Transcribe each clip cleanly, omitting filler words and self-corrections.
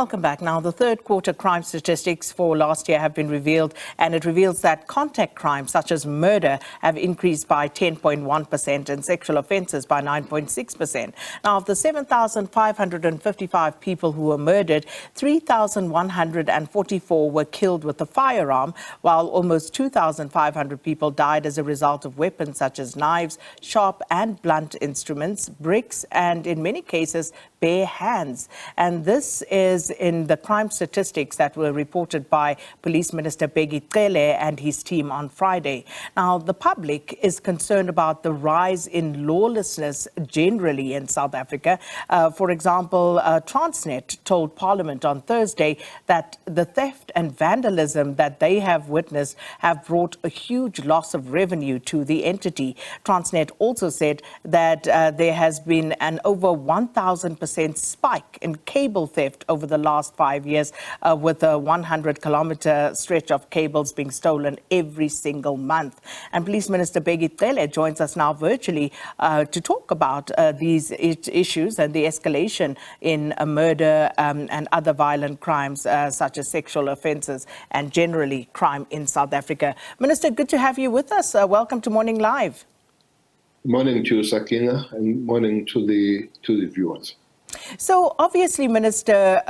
Welcome back. Now, the third quarter crime statistics for last year have been revealed, and it reveals that contact crimes such as murder have increased by 10.1% and sexual offences by 9.6%. Now, of the 7,555 people who were murdered, 3,144 were killed with a firearm, while almost 2,500 people died as a result of weapons such as knives, sharp and blunt instruments, bricks, and in many cases, bare hands. And this is in the crime statistics that were reported by Police Minister Bheki Cele and his team on Friday. Now, the public is concerned about the rise in lawlessness generally in South Africa. For example, Transnet told Parliament on Thursday that the theft and vandalism that they have witnessed have brought a huge loss of revenue to the entity. Transnet also said that there has been an over 1,000% spike in cable theft over the last 5 years, with a 100-kilometre stretch of cables being stolen every single month. And Police Minister Bheki Cele joins us now virtually to talk about these issues and the escalation in murder and other violent crimes such as sexual offences and generally crime in South Africa. Minister, good to have you with us. Welcome to Morning Live. Morning to you, Sakina, and morning to the viewers. So obviously, Minister,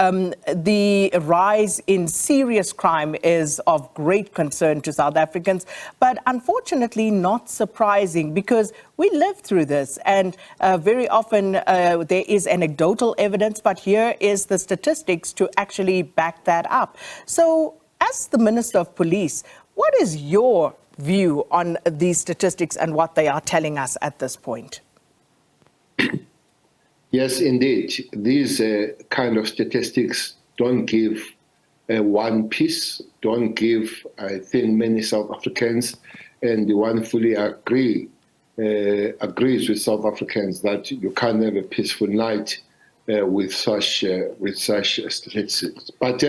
the rise in serious crime is of great concern to South Africans, but unfortunately not surprising because we live through this, and very often there is anecdotal evidence, but here is the statistics to actually back that up. So as the Minister of Police, what is your view on these statistics and what they are telling us at this point? Yes, indeed. These kind of statistics don't give one piece, don't give, I think, many South Africans, and the one fully agrees with South Africans that you can't have a peaceful night with such statistics. But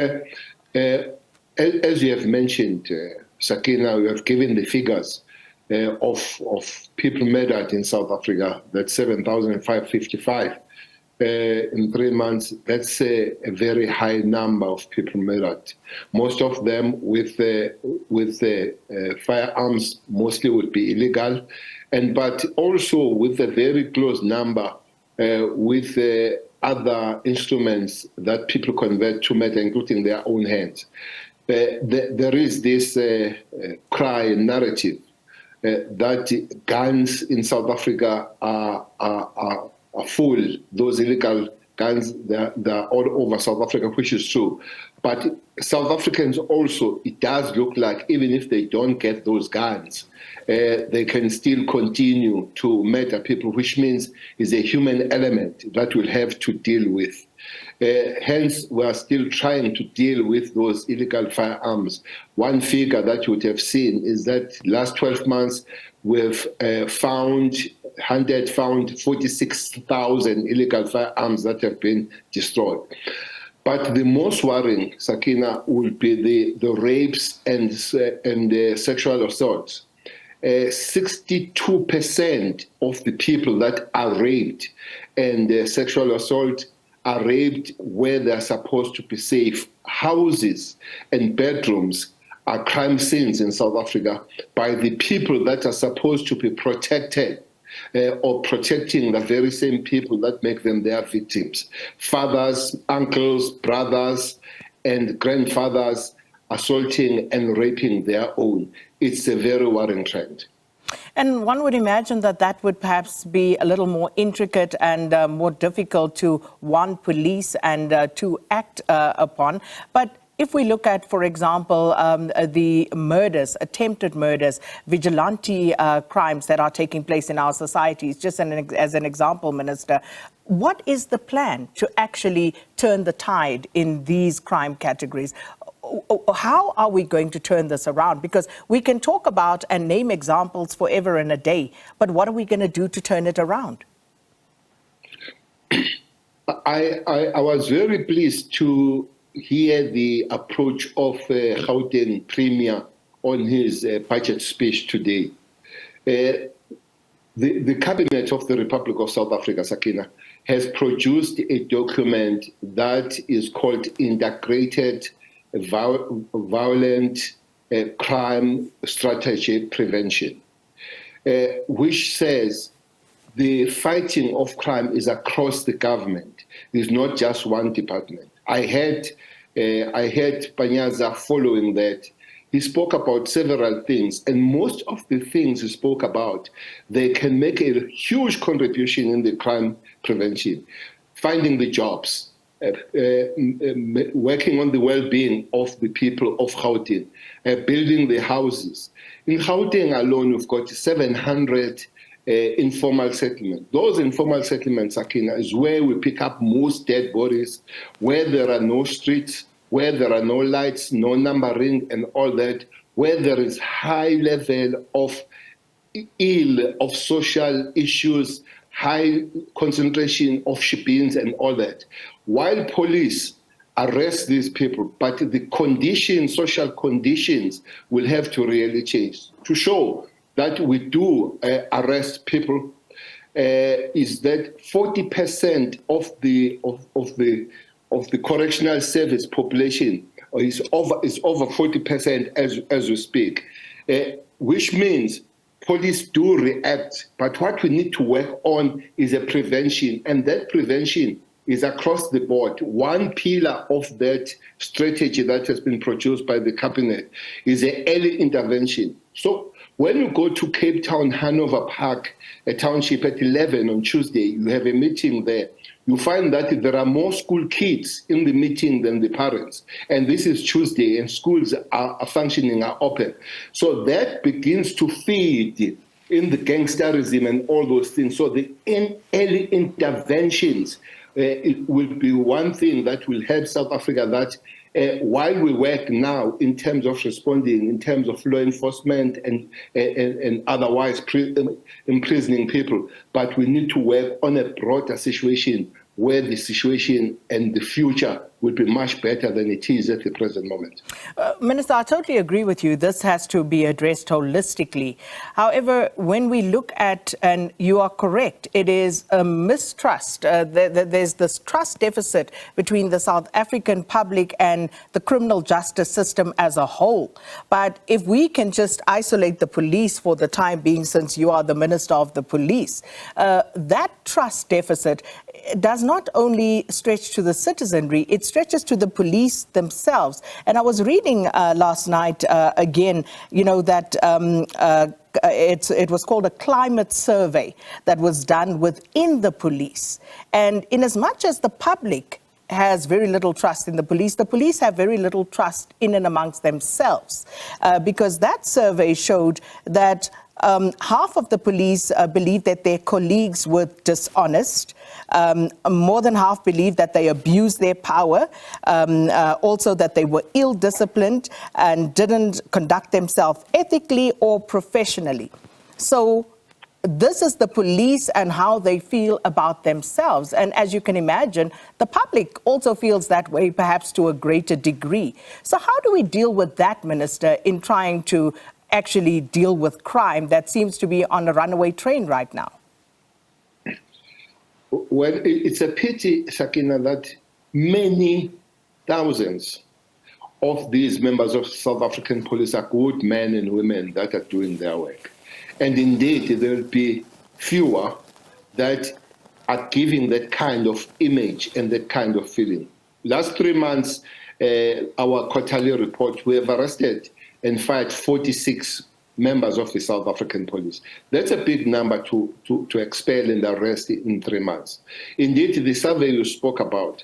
as you have mentioned, Sakina, we have given the figures of people murdered in South Africa. That's 7,555 in 3 months. That's a very high number of people murdered. Most of them with firearms, mostly would be illegal, but also with a very close number with other instruments that people convert to murder, including their own hands. There is this cry narrative that guns in South Africa are full. Those illegal guns, they're all over South Africa, which is true. But South Africans also, it does look like even if they don't get those guns, they can still continue to murder people, which means is a human element that we'll have to deal with. Hence, we are still trying to deal with those illegal firearms. One figure that you would have seen is that last 12 months, we've found 46,000 illegal firearms that have been destroyed. But the most worrying, Sakina, will be the rapes and the sexual assaults. 62% of the people that are raped and sexual assault are raped where they are supposed to be safe. Houses and bedrooms are crime scenes in South Africa by the people that are supposed to be protected or protecting the very same people that make them their victims. Fathers, uncles, brothers, and grandfathers assaulting and raping their own. It's a very worrying trend. And one would imagine that that would perhaps be a little more intricate and more difficult to one police and to act upon. But if we look at, for example, the murders, attempted murders, vigilante crimes that are taking place in our societies, just as an example, Minister, what is the plan to actually turn the tide in these crime categories? How are we going to turn this around? Because we can talk about and name examples forever and a day, but what are we going to do to turn it around? I was very pleased to hear the approach of Gauteng Premier on his budget speech today. The Cabinet of the Republic of South Africa, Sakina, has produced a document that is called Integrated Violent Crime Strategy Prevention, which says the fighting of crime is across the government. It's not just one department. I heard Panyaza following that. He spoke about several things, and most of the things he spoke about, they can make a huge contribution in the crime prevention. Finding the jobs, working on the well-being of the people of Gauteng, building the houses. In Gauteng alone, we've got 700 informal settlements. Those informal settlements, Sakina, is where we pick up most dead bodies, where there are no streets, where there are no lights, no numbering and all that, where there is high level of social issues, high concentration of shebeens and all that. While police arrest these people, but the conditions, social conditions will have to really change. To show that we do arrest people is that 40% of the correctional service population is over 40% as we speak, which means police do react. But what we need to work on is a prevention, and that prevention is across the board. One pillar of that strategy that has been produced by the cabinet is an early intervention. So when you go to Cape Town, Hanover Park, a township at 11 on Tuesday, you have a meeting there. You find that there are more school kids in the meeting than the parents. And this is Tuesday, and schools are functioning, are open. So that begins to feed in the gangsterism and all those things. So the early interventions it will be one thing that will help South Africa, that while we work now in terms of responding, in terms of law enforcement and otherwise imprisoning people, but we need to work on a broader situation where the situation and the future will be much better than it is at the present moment. Minister, I totally agree with you. This has to be addressed holistically. However, when we look at, and you are correct, it is a mistrust. There's this trust deficit between the South African public and the criminal justice system as a whole. But if we can just isolate the police for the time being, since you are the Minister of the Police, that trust deficit does not only stretch to the citizenry, it stretches to the police themselves. And I was reading last night again, you know, that it was called a climate survey that was done within the police. And in as much as the public has very little trust in the police have very little trust in and amongst themselves, because that survey showed that half of the police believe that their colleagues were dishonest. More than half believe that they abused their power. Also that they were ill-disciplined and didn't conduct themselves ethically or professionally. So this is the police and how they feel about themselves. And as you can imagine, the public also feels that way, perhaps to a greater degree. So how do we deal with that, Minister, in trying to actually deal with crime that seems to be on a runaway train right now? Well, it's a pity, Sakina, that many thousands of these members of South African police are good men and women that are doing their work. And indeed, there will be fewer that are giving that kind of image and that kind of feeling. Last 3 months, our quarterly report, we have arrested and fired 46 members of the South African police. That's a big number to expel and arrest in 3 months. Indeed, the survey you spoke about,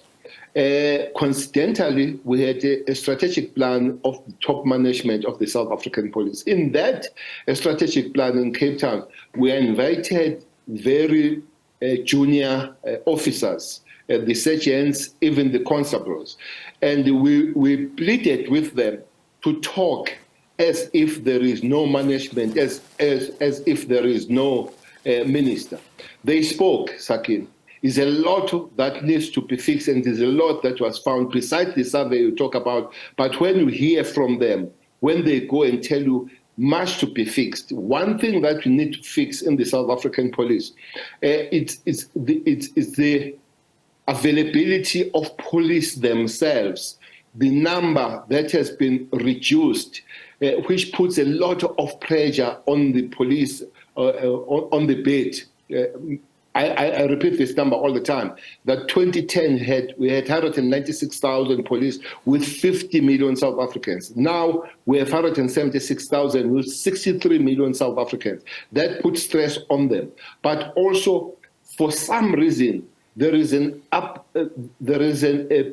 coincidentally, we had a strategic plan of the top management of the South African police. In that strategic plan in Cape Town, we invited very junior officers, the sergeants, even the constables, and we pleaded with them to talk as if there is no management, as if there is no minister. They spoke, Sakin. There's a lot that needs to be fixed, and there's a lot that was found beside the survey you talk about. But when you hear from them, when they go and tell you much to be fixed. One thing that we need to fix in the South African police, it's the availability of police themselves, the number that has been reduced, which puts a lot of pressure on the police, on the bed. I repeat this number all the time, that 2010 we had 196,000 police with 50 million South Africans. Now we have 176,000 with 63 million South Africans. That puts stress on them. But also, for some reason, there is a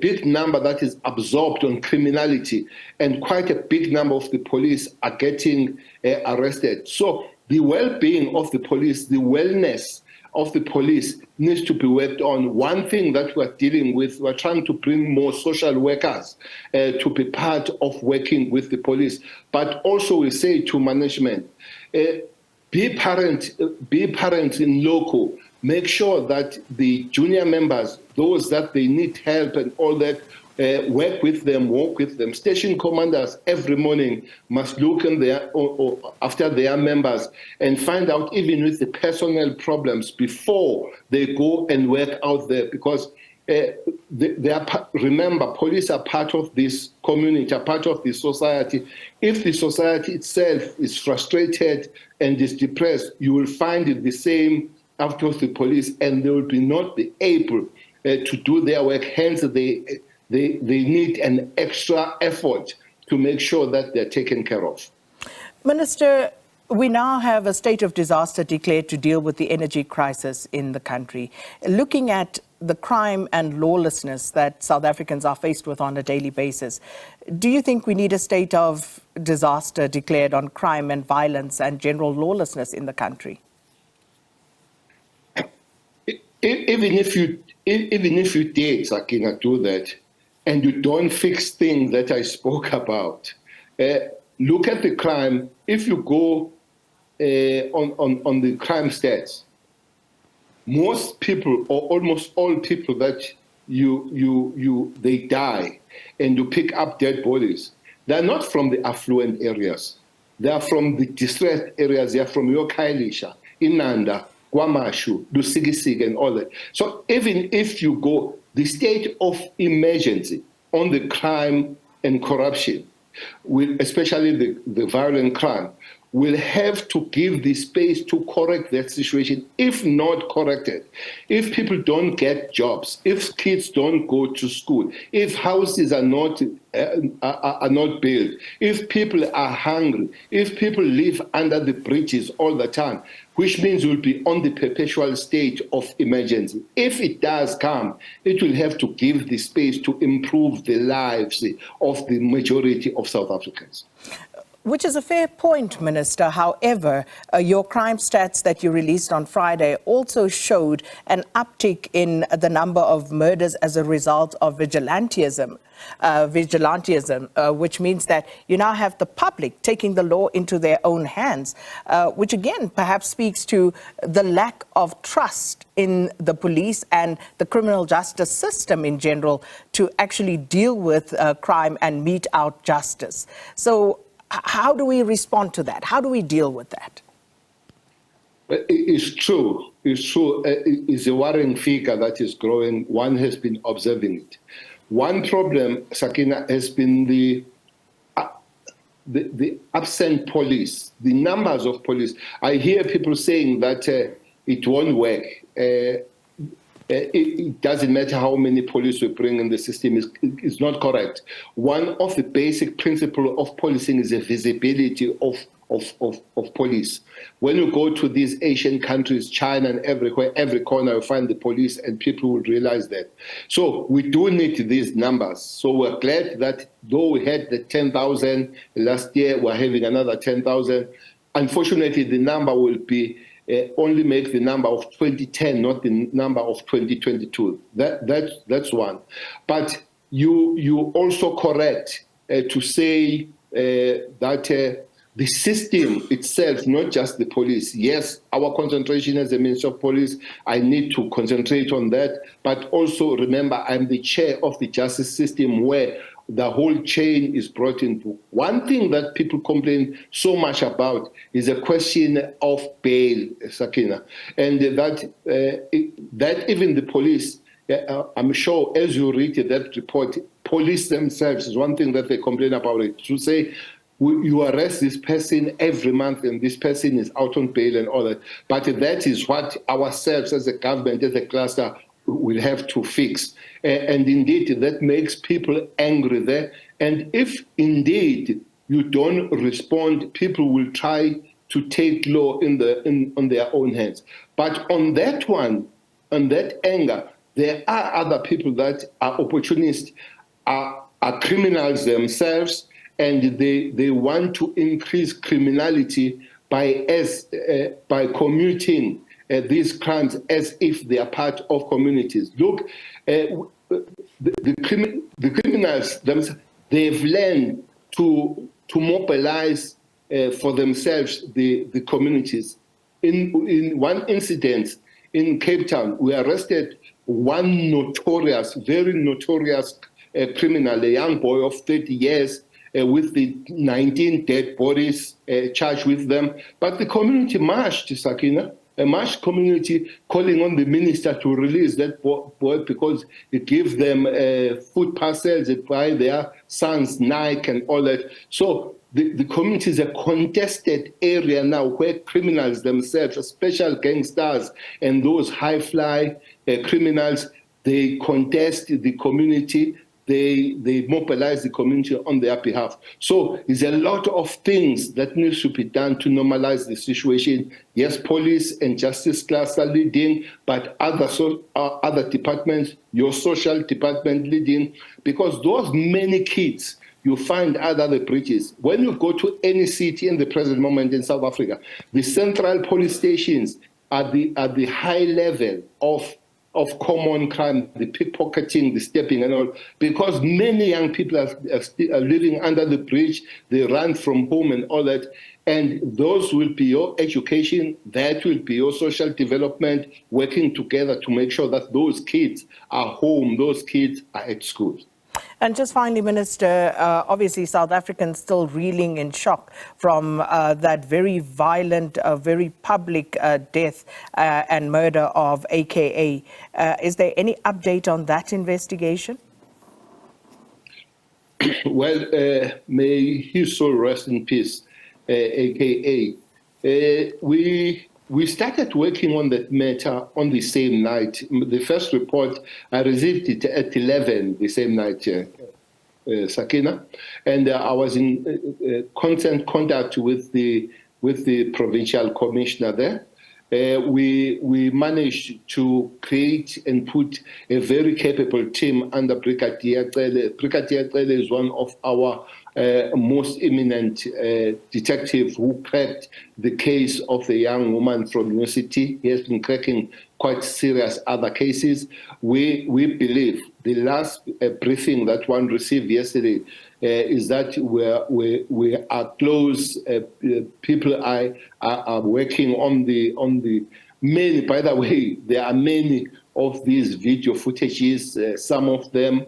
big number that is absorbed on criminality, and quite a big number of the police are getting arrested. So the well-being of the police, the wellness of the police needs to be worked on. One thing that we're dealing with, we're trying to bring more social workers to be part of working with the police. But also we say to management, be parents in local. Make sure that the junior members, those that they need help and all that, work with them, walk with them. Station commanders every morning must look in after their members and find out even with the personnel problems before they go and work out there, because remember, police are part of this community, are part of this society. If the society itself is frustrated and is depressed, you will find it the same after the police, and they will not be able to do their work. Hence, they need an extra effort to make sure that they're taken care of. Minister, we now have a state of disaster declared to deal with the energy crisis in the country. Looking at the crime and lawlessness that South Africans are faced with on a daily basis, do you think we need a state of disaster declared on crime and violence and general lawlessness in the country? Even if you did, Sakina, do that, and you don't fix things that I spoke about, look at the crime. If you go on the crime stats, most people, or almost all people that they die and you pick up dead bodies, they're not from the affluent areas. They are from the distressed areas. They are from Yokhailisha, Inanda, Kwamashu, Lusikisiki, and all that. So even if you go, the state of emergency on the crime and corruption, especially the violent crime, will have to give the space to correct that situation. If not corrected, if people don't get jobs, if kids don't go to school, if houses are not built, if people are hungry, if people live under the bridges all the time, which means we'll be on the perpetual state of emergency. If it does come, it will have to give the space to improve the lives of the majority of South Africans. Which is a fair point, Minister. However, your crime stats that you released on Friday also showed an uptick in the number of murders as a result of vigilanteism, which means that you now have the public taking the law into their own hands, which again perhaps speaks to the lack of trust in the police and the criminal justice system in general to actually deal with crime and mete out justice. So how do we respond to that? How do we deal with that? It's true. It's true. It's a worrying figure that is growing. One has been observing it. One problem, Sakina, has been the absent police, the numbers of police. I hear people saying that it won't work. It doesn't matter how many police we bring in the system. It's not correct. One of the basic principles of policing is the visibility of police. When you go to these Asian countries, China and everywhere, every corner, you find the police, and people will realize that. So we do need these numbers. So we're glad that though we had the 10,000 last year, we're having another 10,000. Unfortunately, the number will be only make the number of 2010, not the number of 2022. That's one. But you also correct to say that the system itself, not just the police. Yes, our concentration as a Minister of Police, I need to concentrate on that. But also remember, I'm the chair of the justice system, where the whole chain is brought into. One thing that people complain so much about is a question of bail, Sakina, and that even the police, I'm sure as you read that report, police themselves is one thing that they complain about it, to say, you arrest this person every month and this person is out on bail and all that. But that is what ourselves as a government, as a cluster, will have to fix. And indeed, that makes people angry there. And if indeed you don't respond, people will try to take law on their own hands. But on that one, on that anger, there are other people that are opportunists, are criminals themselves, and they want to increase criminality by commuting these crimes as if they are part of communities. Look, the criminals themselves, they've learned to mobilize for themselves the communities. In one incident in Cape Town, we arrested one very notorious criminal, a young boy of 30 years, with the 19 dead bodies charged with them. But the community marched, Sakina, a marched community calling on the minister to release that boy because it gives them food parcels, it buy their sons Nike and all that. So the community is a contested area now where criminals themselves, special gangsters and those high-fly criminals, they contest the community. They mobilize the community on their behalf. So there's a lot of things that needs to be done to normalize the situation. Yes, police and justice class are leading, but other departments, your social department leading, because those many kids you find under the bridges. When you go to any city in the present moment in South Africa, the central police stations are the high level of common crime, the pickpocketing, the stepping and all, because many young people are living under the bridge, they run from home and all that, and those will be your education, that will be your social development, working together to make sure that those kids are home, those kids are at school. And just finally, Minister, obviously South Africans still reeling in shock from that very violent, very public death and murder of AKA. Is there any update on that investigation? Well, may his soul rest in peace, AKA. We started working on that matter on the same night. The first report, I received it at 11 the same night, Sakina, and I was in constant contact with the provincial commissioner there. We managed to create and put a very capable team under Brigadier Cele. Brigadier Cele is one of our most eminent detective who cracked the case of the young woman from university. He has been cracking quite serious other cases. We believe the last briefing that one received yesterday is that we are close. People are working on the many. By the way, there are many of these video footages. Some of them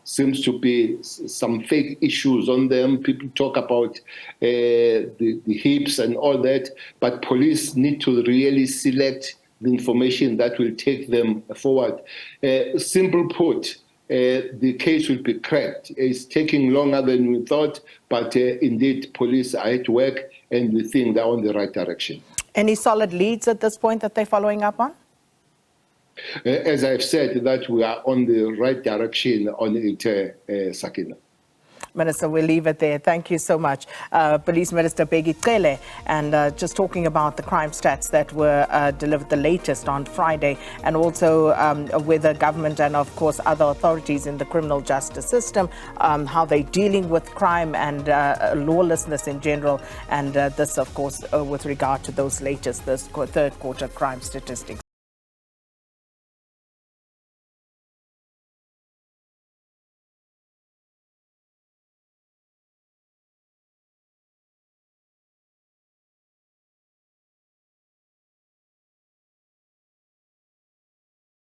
seems to be some fake issues on them. People talk about the hips and all that, but police need to really select the information that will take them forward. Simple put, the case will be cracked. It's taking longer than we thought, but indeed police are at work and we think they're on the right direction. Any solid leads at this point that they're following up on? As I've said, that we are on the right direction on it, Sakina. Minister, we'll leave it there. Thank you so much. Police Minister Bheki Cele, and just talking about the crime stats that were delivered the latest on Friday, and also with the government and, of course, other authorities in the criminal justice system, how they're dealing with crime and lawlessness in general, and this, of course, with regard to those latest, third quarter crime statistics.